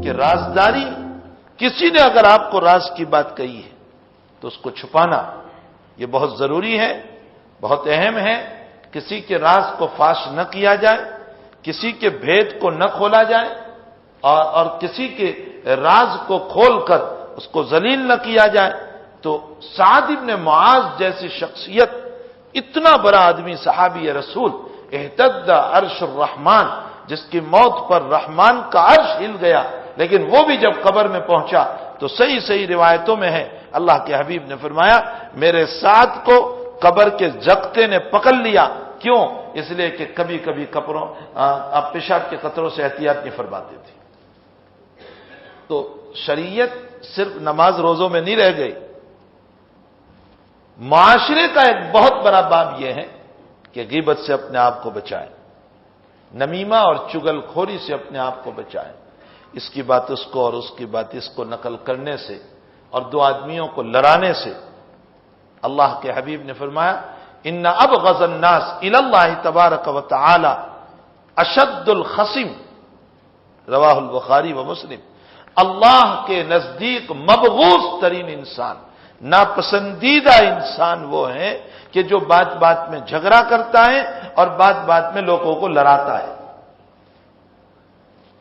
کہ رازداری، کسی نے اگر آپ کو راز کی بات کہی ہے تو اس کو چھپانا یہ بہت ضروری ہے، بہت اہم ہے۔ کسی کے راز کو فاش نہ کیا جائے، کسی کے بھید کو نہ کھولا جائے، اور کسی کے راز کو کھول کر اس کو ذلیل نہ کیا جائے۔ تو سعد بن معاذ جیسی شخصیت، اتنا بڑا آدمی، صحابی رسول، اہتز عرش الرحمن، جس کی موت پر رحمان کا عرش ہل گیا، لیکن وہ بھی جب قبر میں پہنچا تو صحیح روایتوں میں ہے اللہ کے حبیب نے فرمایا میرے سعد کو قبر کے جگتے نے پکڑ لیا۔ کیوں؟ اس لیے کہ کبھی کبھی آپ پیشاب کے قطروں سے احتیاط نہیں فرماتے تھے۔ تو شریعت صرف نماز روزوں میں نہیں رہ گئی، معاشرے کا ایک بہت بڑا باب یہ ہے کہ غیبت سے اپنے آپ کو بچائیں، نمیمہ اور چگل خوری سے اپنے آپ کو بچائیں، اس کی بات اس کو اور اس کی بات اس کو نقل کرنے سے اور دو آدمیوں کو لڑانے سے۔ اللہ کے حبیب نے فرمایا ان ابغض الناس الی اللہ تبارک و تعالی اشد الخصم، رواہ البخاری و مسلم۔ اللہ کے نزدیک مبغوض ترین انسان، ناپسندیدہ انسان وہ ہیں کہ جو بات بات میں جھگڑا کرتا ہے اور بات بات میں لوگوں کو لڑاتا ہے۔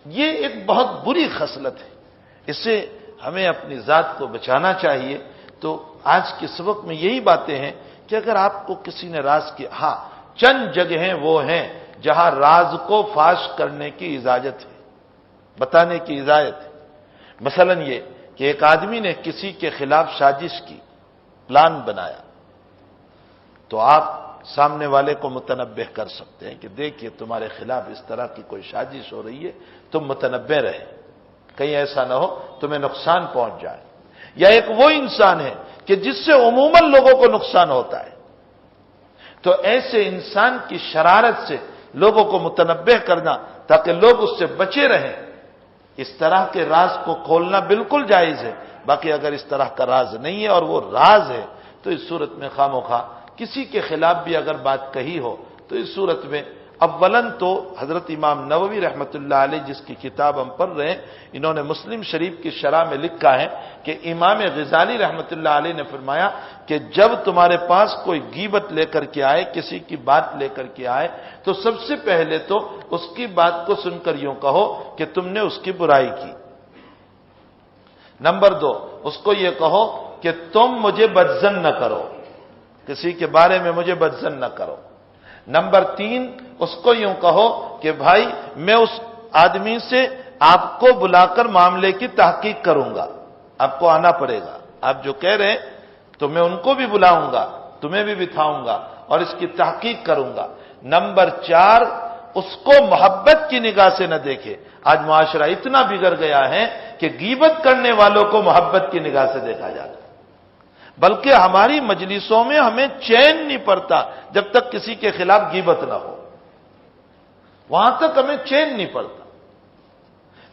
یہ ایک بہت بری خصلت ہے، اس سے ہمیں اپنی ذات کو بچانا چاہیے۔ تو آج کے سبق میں یہی باتیں ہیں کہ اگر آپ کو کسی نے راز کیا، ہاں چند جگہیں وہ ہیں جہاں راز کو فاش کرنے کی اجازت ہے، بتانے کی اجازت ہے۔ مثلا یہ کہ ایک آدمی نے کسی کے خلاف سازش کی، پلان بنایا، تو آپ سامنے والے کو متنبہ کر سکتے ہیں کہ دیکھیے تمہارے خلاف اس طرح کی کوئی سازش ہو رہی ہے، تم متنبہ رہے، کہیں ایسا نہ ہو تمہیں نقصان پہنچ جائے۔ یا ایک وہ انسان ہے کہ جس سے عموماً لوگوں کو نقصان ہوتا ہے، تو ایسے انسان کی شرارت سے لوگوں کو متنبہ کرنا تاکہ لوگ اس سے بچے رہیں، اس طرح کے راز کو کھولنا بالکل جائز ہے۔ باقی اگر اس طرح کا راز نہیں ہے اور وہ راز ہے تو اس صورت میں خواہ کسی کے خلاف بھی اگر بات کہی ہو تو اس صورت میں اولاً تو حضرت امام نووی رحمۃ اللہ علیہ جس کی کتاب ہم پڑھ رہے ہیں، انہوں نے مسلم شریف کی شرح میں لکھا ہے کہ امام غزالی رحمۃ اللہ علیہ نے فرمایا کہ جب تمہارے پاس کوئی غیبت لے کر کے آئے، کسی کی بات لے کر کے آئے، تو سب سے پہلے تو اس کی بات کو سن کر یوں کہو کہ تم نے اس کی برائی کی۔ نمبر 2، اس کو یہ کہو کہ تم مجھے بدظن نہ کرو، کسی کے بارے میں مجھے بدظن نہ کرو۔ نمبر 3، اس کو یوں کہو کہ بھائی میں اس آدمی سے آپ کو بلا کر معاملے کی تحقیق کروں گا، آپ کو آنا پڑے گا، آپ جو کہہ رہے ہیں تو میں ان کو بھی بلاؤں گا، تمہیں بھی بٹھاؤں گا اور اس کی تحقیق کروں گا۔ نمبر 4، اس کو محبت کی نگاہ سے نہ دیکھے۔ آج معاشرہ اتنا بگڑ گیا ہے کہ غیبت کرنے والوں کو محبت کی نگاہ سے دیکھا جاتا ہے، بلکہ ہماری مجلسوں میں ہمیں چین نہیں پڑتا جب تک کسی کے خلاف غیبت نہ ہو، وہاں تک ہمیں چین نہیں پڑتا۔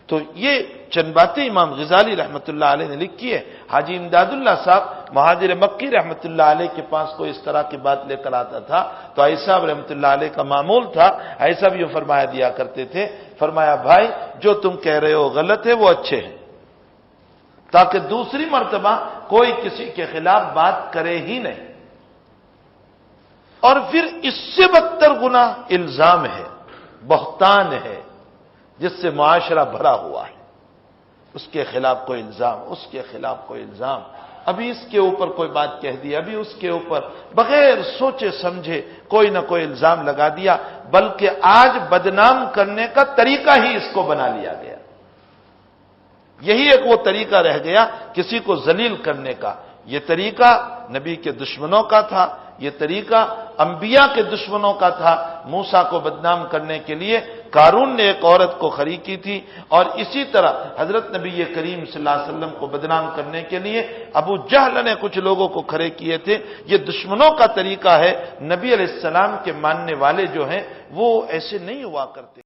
تو یہ چند باتیں امام غزالی رحمۃ اللہ علیہ نے لکھی ہے۔ حاجی امداد اللہ صاحب مہاجر مکی رحمۃ اللہ علیہ کے پاس کوئی اس طرح کی بات لے کر آتا تھا تو عیسی صاحب رحمۃ اللہ علیہ کا معمول تھا، عیسی صاحب یہ فرمایا دیا کرتے تھے، فرمایا بھائی جو تم کہہ رہے ہو غلط ہے، وہ اچھے ہیں، تاکہ دوسری مرتبہ کوئی کسی کے خلاف بات کرے ہی نہیں۔ اور پھر اس سے بدتر گناہ الزام ہے، بہتان ہے، جس سے معاشرہ بھرا ہوا ہے، اس کے خلاف کوئی الزام، اس کے خلاف کوئی الزام، ابھی اس کے اوپر کوئی بات کہہ دی، ابھی اس کے اوپر بغیر سوچے سمجھے کوئی نہ کوئی الزام لگا دیا، بلکہ آج بدنام کرنے کا طریقہ ہی اس کو بنا لیا گیا۔ یہی ایک وہ طریقہ رہ گیا کسی کو ذلیل کرنے کا۔ یہ طریقہ نبی کے دشمنوں کا تھا، یہ طریقہ انبیاء کے دشمنوں کا تھا۔ موسیٰ کو بدنام کرنے کے لیے قارون نے ایک عورت کو کھڑی کی تھی، اور اسی طرح حضرت نبی کریم صلی اللہ علیہ وسلم کو بدنام کرنے کے لیے ابو جہل نے کچھ لوگوں کو کھڑے کیے تھے۔ یہ دشمنوں کا طریقہ ہے۔ نبی علیہ السلام کے ماننے والے جو ہیں وہ ایسے نہیں ہوا کرتے۔